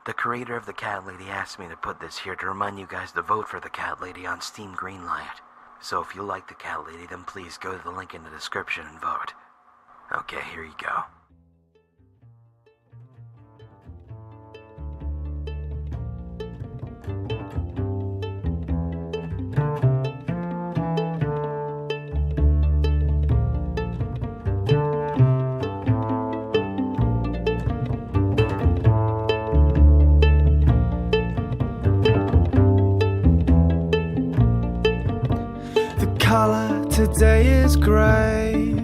The creator of the cat lady asked me to put this here to remind you guys to vote for the cat lady on Steam Greenlight. So if you like the cat lady, then please go to the link in the description and vote. Okay, here you go. Color today is grey.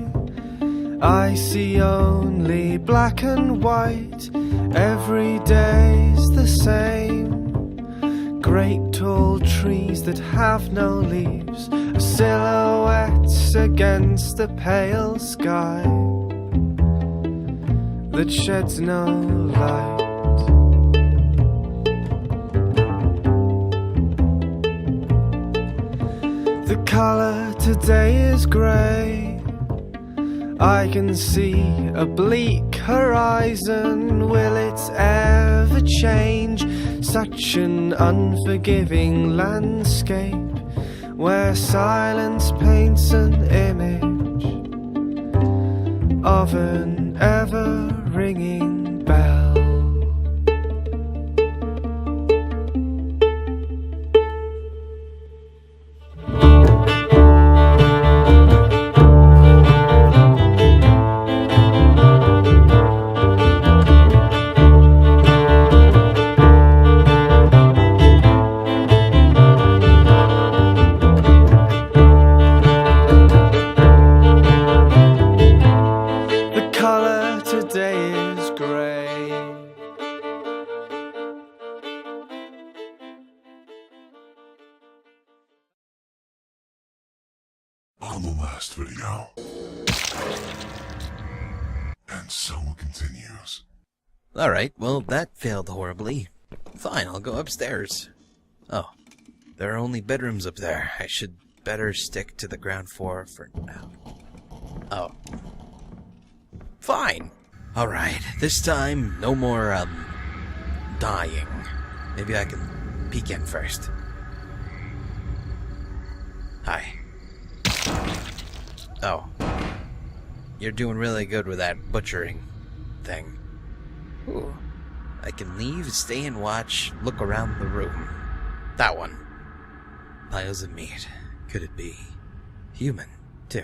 I see only black and white. Every day's the same. Great tall trees that have no leaves, silhouettes against the pale sky that sheds no light. The color today is grey. I can see a bleak horizon. Will it ever change? Such an unforgiving landscape where silence paints an image of an ever-ringing bell. On the last video. And so it continues. Alright, well that failed horribly. Fine, I'll go upstairs. Oh, there are only bedrooms up there. I should better stick to the ground floor for now. Oh. Fine! Alright, this time, no more, dying. Maybe I can peek in first. Hi. Oh. You're doing really good with that butchering thing. Ooh. I can leave, stay and watch, look around the room. That one. Piles of meat. Could it be human, too?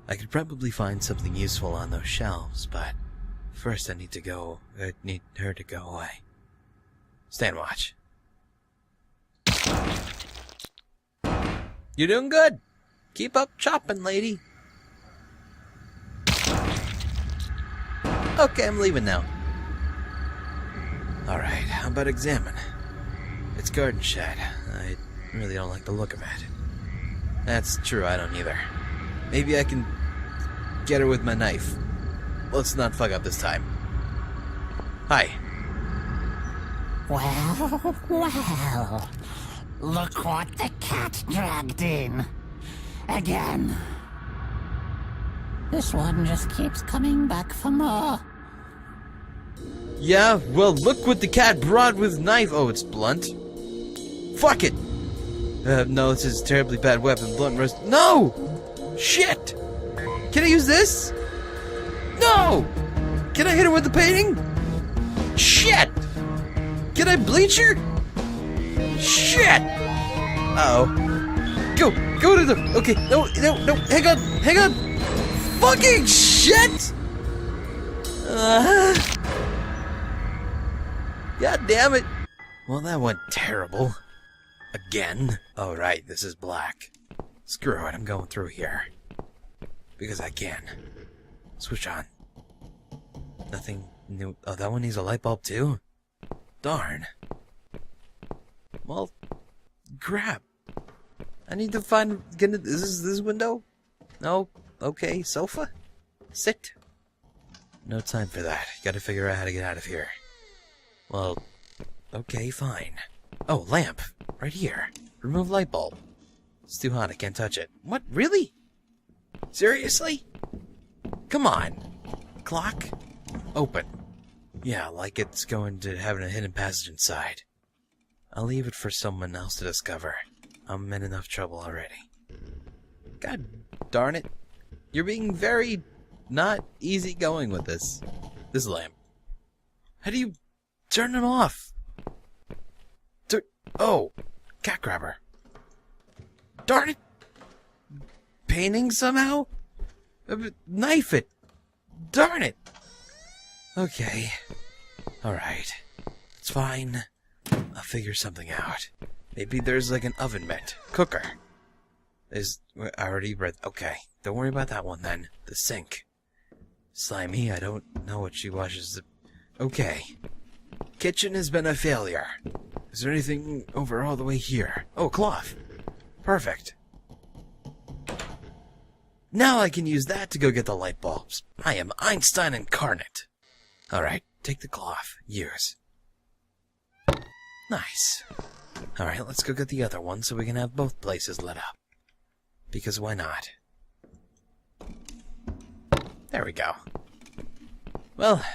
I could probably find something useful on those shelves, but first I need her to go away. Stand watch. You're doing good. Keep up chopping, lady. Okay, I'm leaving now. Alright, how about examine? It's garden shed. I really don't like the look of it. That's true, I don't either. Maybe I can get her with my knife. Let's not fuck up this time. Hi. Well. Look what the cat dragged in. Again. This one just keeps coming back for more. Yeah, well, look what the cat brought with knife. Oh, it's blunt. Fuck it. No, this is a terribly bad weapon. Blunt roast. No! Shit! Can I use this? No! Can I hit her with the painting? Shit! Can I bleach her? Shit! Uh-oh. Go to the... Okay, no, hang on! Fucking shit! God damn it. Well, that went terrible. Again. Oh, right, this is black. Screw it, I'm going through here. Because I can. Switch on. Nothing new. Oh, that one needs a light bulb too? Darn. Well, crap. I need to find... Is this window? No? Okay, sofa? Sit. No time for that. Gotta figure out how to get out of here. Well, okay, fine. Oh, lamp. Right here. Remove light bulb. It's too hot, I can't touch it. What? Really? Seriously? Come on. Clock? Open. Yeah, like it's going to have a hidden passage inside. I'll leave it for someone else to discover. I'm in enough trouble already. God darn it. You're being very not easygoing with this. This lamp. How do you turn it off? Oh, cat grabber. Darn it. Painting somehow? Knife it. Darn it. Okay. Alright. It's fine. I'll figure something out. Maybe there's like an oven mitt. Cooker. I already read. Okay. Don't worry about that one then. The sink. Slimy, I don't know what she washes. Okay. Kitchen has been a failure. Is there anything over all the way here? Oh, cloth. Perfect. Now I can use that to go get the light bulbs. I am Einstein incarnate. Alright, take the cloth. Use. Nice. Alright, let's go get the other one so we can have both places lit up. Because why not? There we go. Well,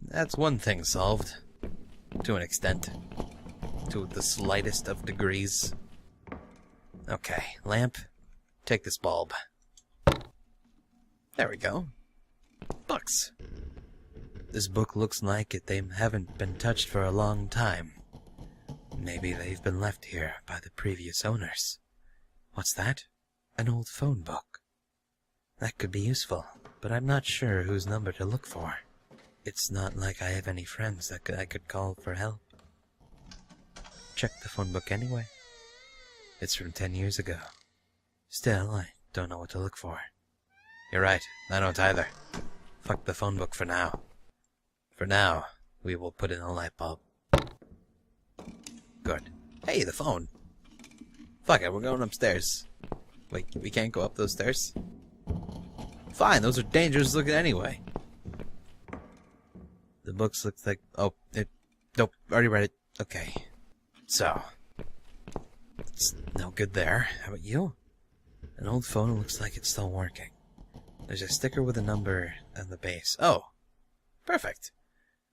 that's one thing solved. To an extent. To the slightest of degrees. Okay, lamp. Take this bulb. There we go. Books. This book looks like they haven't been touched for a long time. Maybe they've been left here by the previous owners. What's that? An old phone book. That could be useful, but I'm not sure whose number to look for. It's not like I have any friends that I could call for help. Check the phone book anyway. It's from 10 years ago. Still, I don't know what to look for. You're right, I don't either. Fuck the phone book for now. For now, we will put in a light bulb. Good. Hey, the phone! Fuck it, we're going upstairs. Wait, we can't go up those stairs? Fine, those are dangerous looking anyway. The books look like... Oh, nope, already read it. Okay. So. It's no good there. How about you? An old phone looks like it's still working. There's a sticker with a number on the base. Oh! Perfect.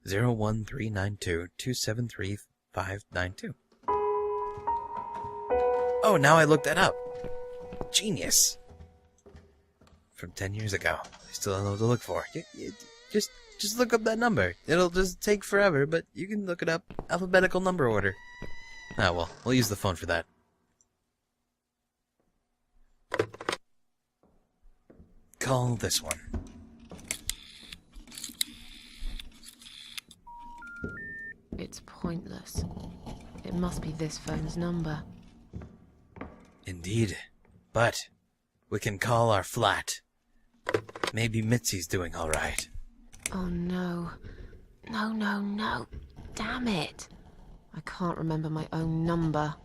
01392273592. Oh, now I looked that up. Genius. From 10 years ago. I still don't know what to look for. Just look up that number. It'll just take forever, but you can look it up. Alphabetical number order. Ah, well, we'll use the phone for that. Call this one. It's pointless. It must be this phone's number. Indeed. But we can call our flat. Maybe Mitzi's doing alright. Oh no. No. Damn it. I can't remember my own number.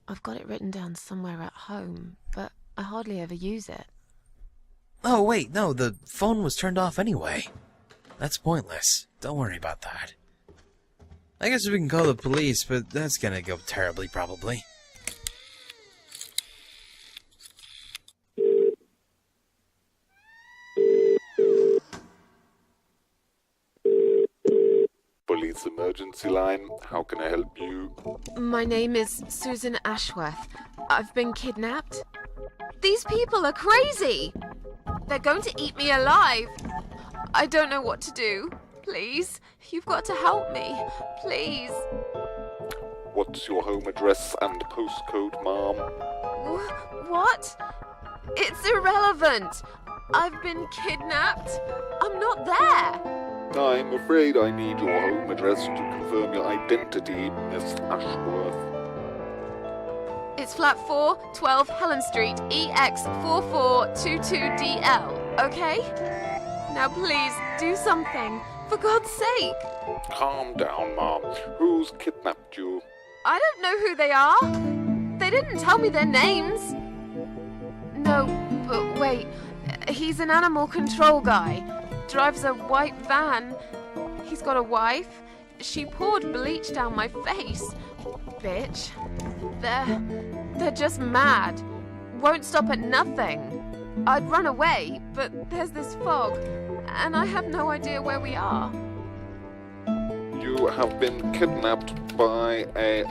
I've got it written down somewhere at home, but I hardly ever use it. Oh, wait, no, the phone was turned off anyway. That's pointless. Don't worry about that. I guess we can call the police, but that's gonna go terribly, probably. Police emergency line, how can I help you? My name is Susan Ashworth. I've been kidnapped. These people are crazy! They're going to eat me alive! I don't know what to do. Please, you've got to help me. Please. What's your home address and postcode, ma'am? What? It's irrelevant. I've been kidnapped. I'm not there. I'm afraid I need your home address to confirm your identity, Miss Ashworth. It's flat 4, 12 Helen Street, EX4422DL, okay? Now please, do something. For God's sake. Calm down, ma'am. Who's kidnapped you? I don't know who they are. They didn't tell me their names. No, but wait. He's an animal control guy. Drives a white van. He's got a wife. She poured bleach down my face. Bitch. They're just mad. Won't stop at nothing. I'd run away, but there's this fog, and I have no idea where we are. you have been kidnapped by a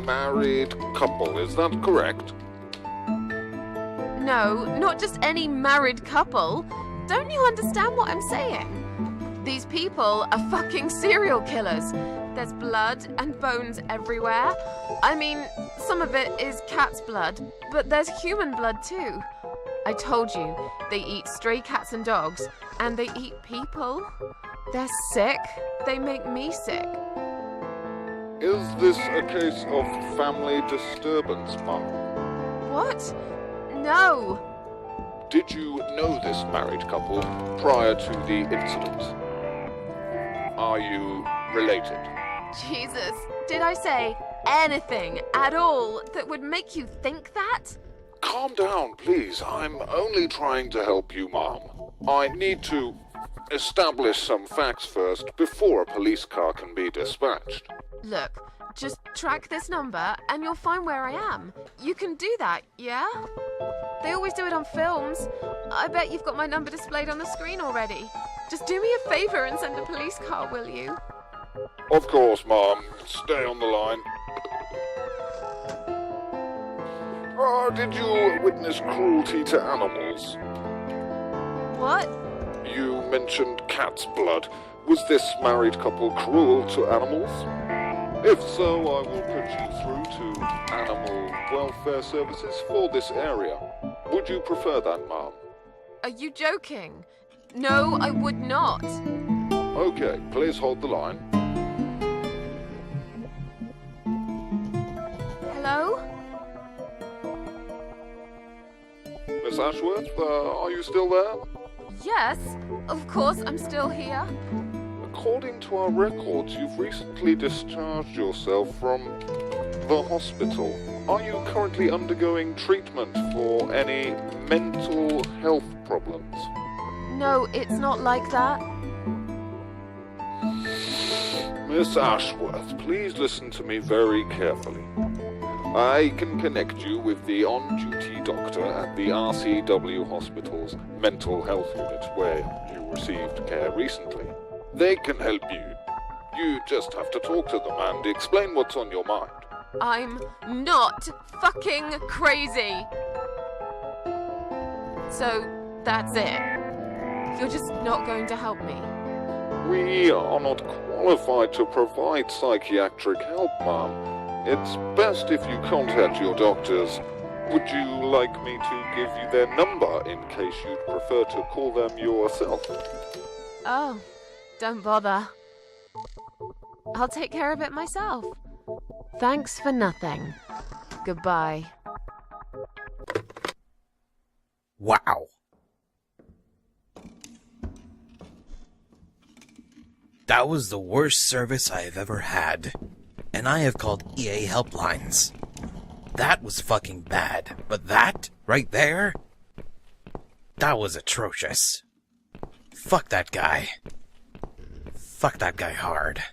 married couple, is that correct? No, not just any married couple. Don't you understand what I'm saying? These people are fucking serial killers. There's blood and bones everywhere. I mean, some of it is cat's blood, but there's human blood too. I told you, they eat stray cats and dogs, and they eat people. They're sick. They make me sick. Is this a case of family disturbance, Mom? What? No. Did you know this married couple prior to the incident? Are you related? Jesus, did I say anything at all that would make you think that? Calm down, please. I'm only trying to help you, Mom. I need to establish some facts first before a police car can be dispatched. Look, just track this number and you'll find where I am. You can do that, yeah? They always do it on films. I bet you've got my number displayed on the screen already. Just do me a favor and send a police car, will you? Of course, Mom. Stay on the line. Did you witness cruelty to animals? What? You mentioned cat's blood. Was this married couple cruel to animals? If so, I will put you through to Animal Welfare Services for this area. Would you prefer that, Mom? Are you joking? No, I would not. Okay, please hold the line. Hello? Miss Ashworth, are you still there? Yes, of course I'm still here. According to our records, you've recently discharged yourself from the hospital. Are you currently undergoing treatment for any mental health problems? No, it's not like that. Miss Ashworth, please listen to me very carefully. I can connect you with the on-duty doctor at the RCW Hospital's mental health unit where you received care recently. They can help you. You just have to talk to them and explain what's on your mind. I'm not fucking crazy. So, that's it. You're just not going to help me. We are not qualified to provide psychiatric help, Ma'am. It's best if you contact your doctors. Would you like me to give you their number in case you'd prefer to call them yourself? Oh, don't bother. I'll take care of it myself. Thanks for nothing. Goodbye. Wow. That was the worst service I have ever had. And I have called EA helplines. That was fucking bad. But that, right there, that was atrocious. Fuck that guy. Fuck that guy hard.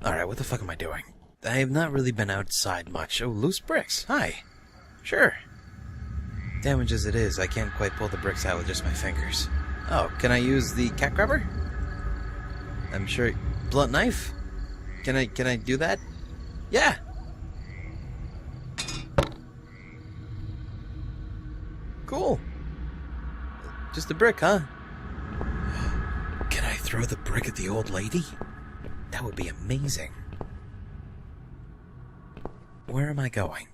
Alright, what the fuck am I doing? I have not really been outside much. Oh, loose bricks. Hi. Sure. Damage as it is, I can't quite pull the bricks out with just my fingers. Oh, can I use the cat grabber? I'm sure... Blunt knife? Can I do that? Yeah! Cool. Just a brick, huh? Can I throw the brick at the old lady? That would be amazing. Where am I going?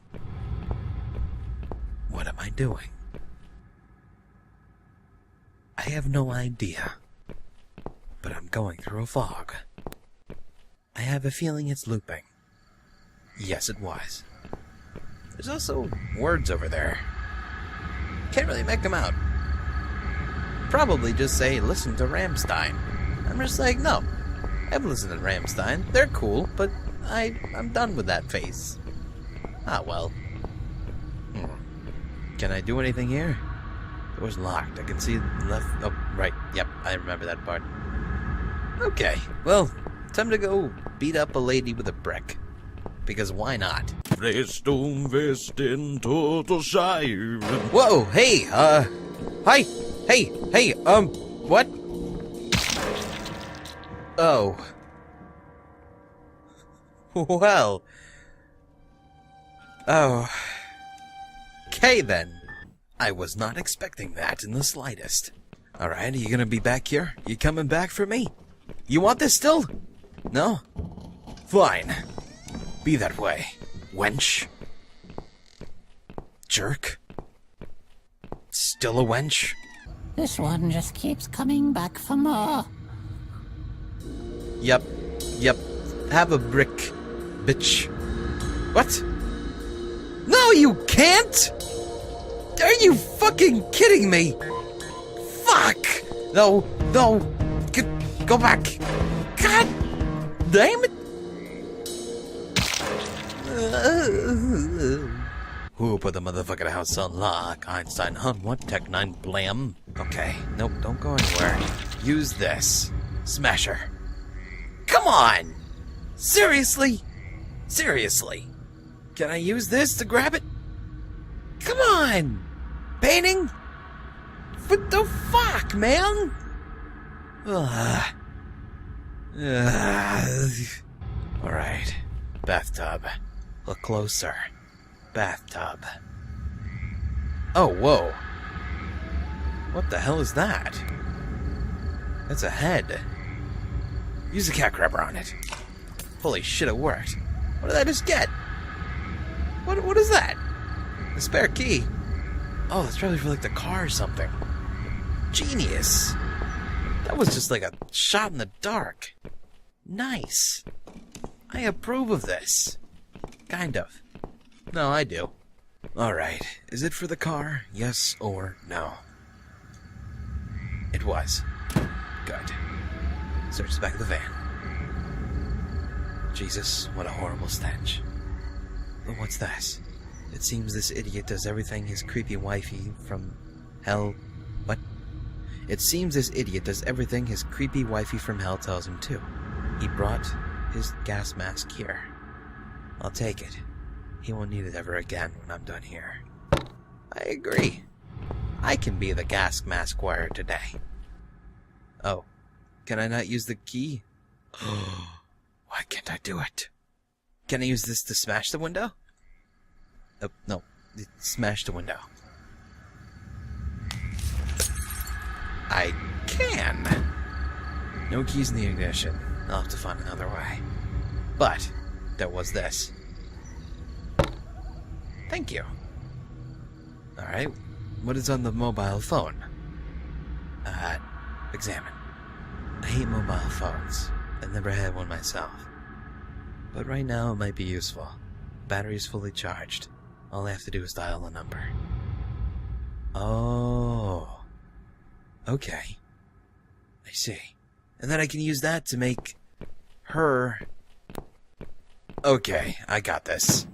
What am I doing? I have no idea. But I'm going through a fog. I have a feeling it's looping. Yes, it was. There's also words over there. Can't really make them out. Probably just say, listen to Ramstein. I'm just like, no. I've listened to Ramstein. They're cool, but I'm done with that face. Ah, well. Can I do anything here? Door's locked. I can see left... Oh, right. Yep, I remember that part. Okay, well, time to go beat up a lady with a brick. Because why not? Whoa, hey, hi, hey, what? Oh, Well. Oh. Okay then. I was not expecting that in the slightest. Alright, are you gonna be back here? You coming back for me? You want this still? No? Fine. Be that way, wench. Jerk. Still a wench? This one just keeps coming back for more. Yep. Have a brick, bitch. What? No, you can't! Are you fucking kidding me? Fuck! No. Go back. God damn it! Who put the motherfucking house on lock? Einstein, what? Tech 9 blam? Okay, nope, don't go anywhere. Use this. Smasher. Come on! Seriously? Can I use this to grab it? Come on! Painting? What the fuck, man? Alright. Bathtub. Look closer. Bathtub. Oh, whoa. What the hell is that? That's a head. Use the cat grabber on it. Holy shit, it worked. What did I just get? What is that? A spare key. Oh, that's probably for like the car or something. Genius. That was just like a shot in the dark. Nice. I approve of this. Kind of. No, I do. Alright. Is it for the car? Yes or no? It was. Good. Search the back of the van. Jesus, what a horrible stench. But what's this? It seems this idiot does everything his creepy wifey from hell... What? It seems this idiot does everything his creepy wifey from hell tells him to. He brought his gas mask here. I'll take it. He won't need it ever again when I'm done here. I agree. I can be the gas mask wearer today. Oh. Can I not use the key? Why can't I do it? Can I use this to smash the window? Oh, no. Smash the window. I can! No keys in the ignition. I'll have to find another way. But, there was this. Thank you. Alright, what is on the mobile phone? Examine. I hate mobile phones. I've never had one myself. But right now it might be useful. Battery's fully charged. All I have to do is dial the number. Oh. Okay. I see. And then I can use that to make her... Okay, I got this.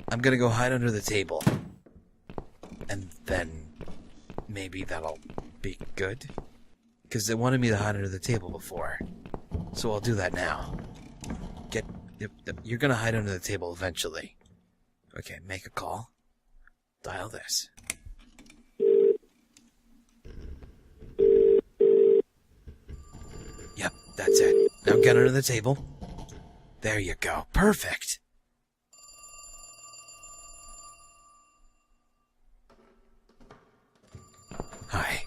I'm gonna go hide under the table. And then... maybe that'll be good? Because they wanted me to hide under the table before. So I'll do that now. You're gonna hide under the table eventually. Okay, make a call. Dial this. Yep, that's it. Now get under the table. There you go. Perfect! Hi.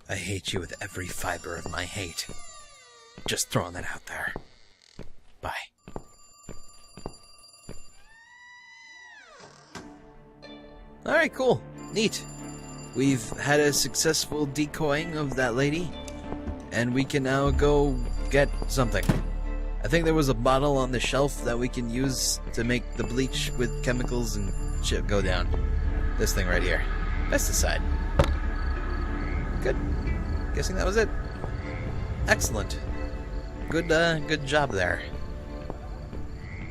I hate you with every fiber of my hate. Just throwing that out there. Bye. Alright, cool. Neat. We've had a successful decoying of that lady, and we can now go get something. I think there was a bottle on the shelf that we can use to make the bleach with chemicals and shit go down. This thing right here. Pesticide. Good. Guessing that was it. Excellent. Good job there.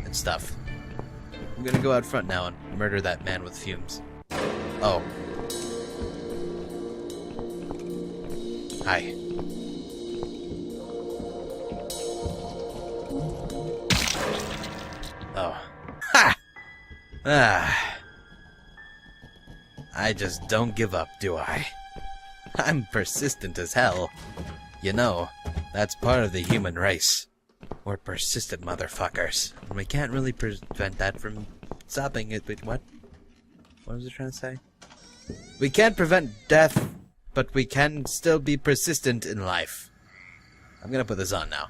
And stuff. I'm gonna go out front now and murder that man with fumes. Oh. Hi. Oh. Ha! Ah. I just don't give up, do I? I'm persistent as hell. You know, That's part of the human race. We're persistent motherfuckers. And we can't really prevent that from stopping it. Wait, what? What was it trying to say? We can't prevent death, but we can still be persistent in life. I'm gonna put this on now.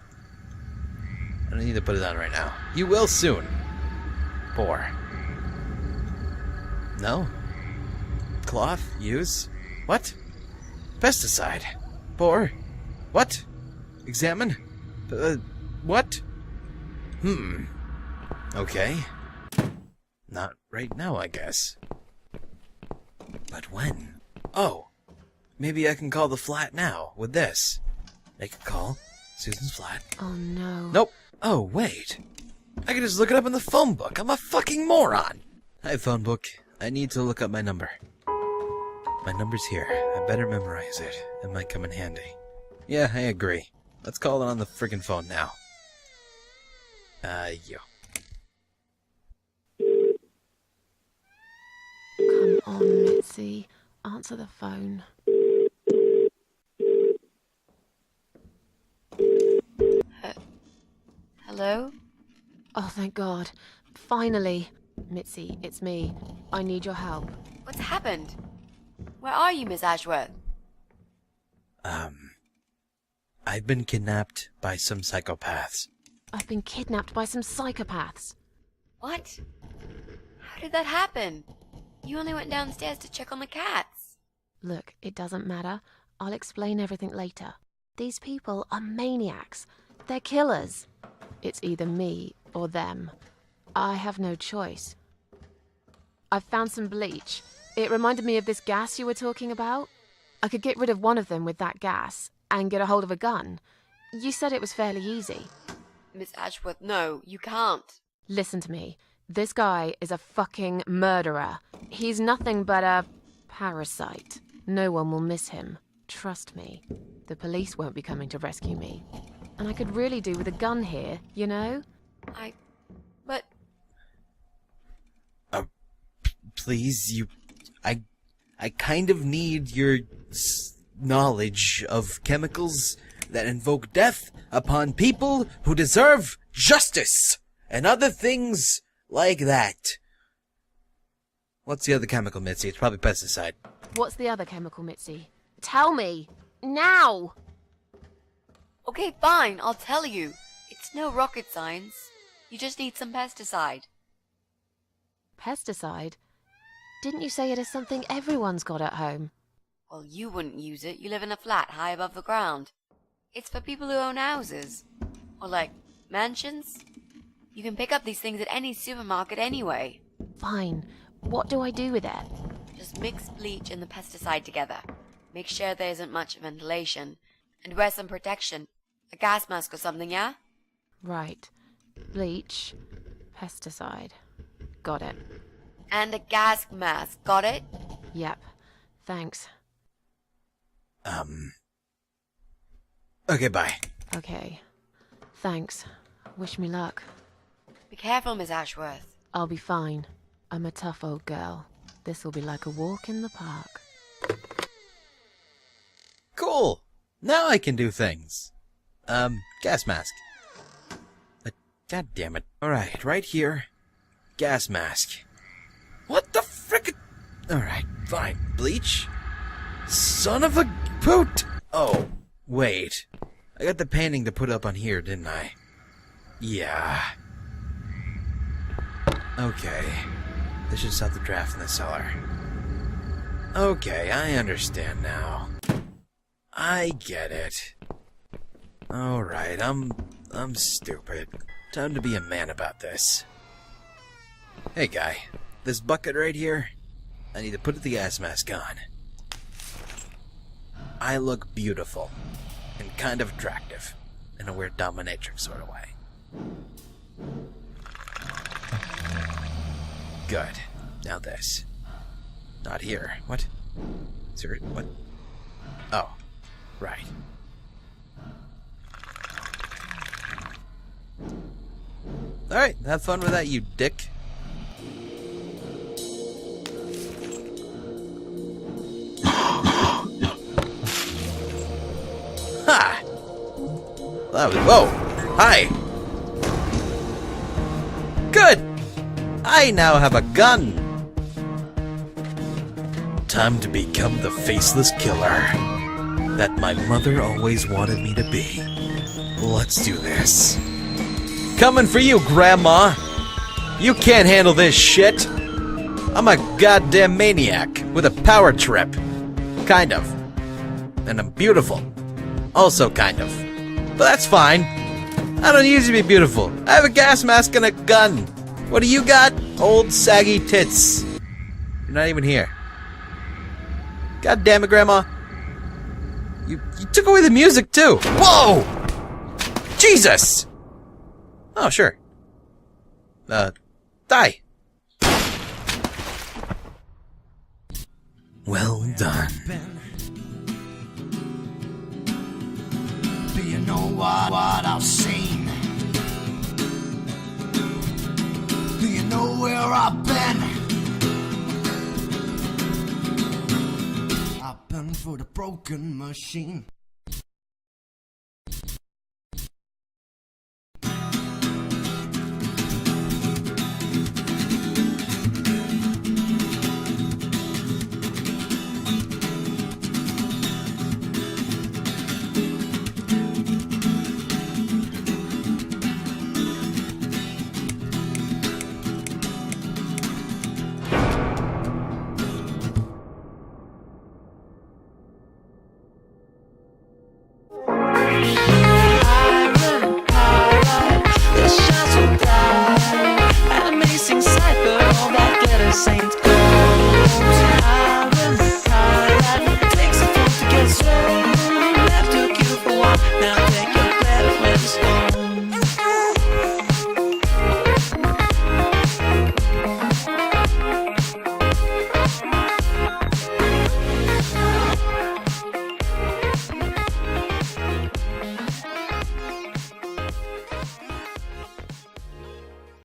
I don't need to put it on right now. You will soon. 4. No? Cloth? Use? What? Pesticide? 4. What? Examine? What? Okay. Not right now, I guess. But when? Oh! Maybe I can call the flat now, with this. I could call Susan's flat. Oh no. Nope. Oh, wait. I can just look it up in the phone book. I'm a fucking moron! Hi, phone book. I need to look up my number. My number's here. I better memorize it. It might come in handy. Yeah, I agree. Let's call it on the friggin' phone now. Yo. Come on, Mitzi. Answer the phone. Hello? Oh, thank God. Finally. Mitzi, it's me. I need your help. What's happened? Where are you, Miss Ashworth? I've been kidnapped by some psychopaths. I've been kidnapped by some psychopaths. What? How did that happen? You only went downstairs to check on the cats. Look, it doesn't matter. I'll explain everything later. These people are maniacs. They're killers. It's either me or them. I have no choice. I've found some bleach. It reminded me of this gas you were talking about. I could get rid of one of them with that gas and get a hold of a gun. You said it was fairly easy. Miss Ashworth, no, you can't. Listen to me. This guy is a fucking murderer. He's nothing but a parasite. No one will miss him. Trust me. The police won't be coming to rescue me. And I could really do with a gun here, you know? But... Please, I kind of need your knowledge of chemicals that invoke death upon people who deserve justice and other things like that. What's the other chemical, Mitzi? It's probably pesticide. What's the other chemical, Mitzi? Tell me! Now! Okay, fine, I'll tell you. It's no rocket science. You just need some pesticide. Pesticide? Didn't you say it is something everyone's got at home? Well, you wouldn't use it. You live in a flat high above the ground. It's for people who own houses. Or like, mansions. You can pick up these things at any supermarket anyway. Fine. What do I do with it? Just mix bleach and the pesticide together. Make sure there isn't much ventilation. And wear some protection. A gas mask or something, yeah? Right. Bleach. Pesticide. Got it. And a gas mask. Got it? Yep. Thanks. Okay, bye. Okay. Thanks. Wish me luck. Be careful, Miss Ashworth. I'll be fine. I'm a tough old girl. This'll be like a walk in the park. Cool! Now I can do things. Gas mask. God damn it. Alright, right here. Gas mask. What the frick? Alright, fine. Bleach? Son of a poot! Oh, wait. I got the painting to put up on here, didn't I? Yeah. Okay. This should stop the draft in the cellar. Okay, I understand now. I get it. Alright, I'm stupid. Time to be a man about this. Hey guy, this bucket right here, I need to put the gas mask on. I look beautiful, and kind of attractive, in a weird dominatrix sort of way. Good. Now this. Not here. What? Serious? What? Oh. Right. Alright, have fun with that, you dick. Ha! Whoa! Hi! Good! I now have a gun! Time to become the faceless killer that my mother always wanted me to be. Let's do this. Coming for you, Grandma! You can't handle this shit! I'm a goddamn maniac with a power trip. Kind of. And I'm beautiful. Also kind of. But that's fine. I don't usually be beautiful. I have a gas mask and a gun. What do you got? Old saggy tits. You're not even here. God damn it, Grandma. You took away the music too. Whoa! Jesus! Oh, sure. Die. Well done. Do you know what I've seen? Do you know where I've been? I've been for the broken machine.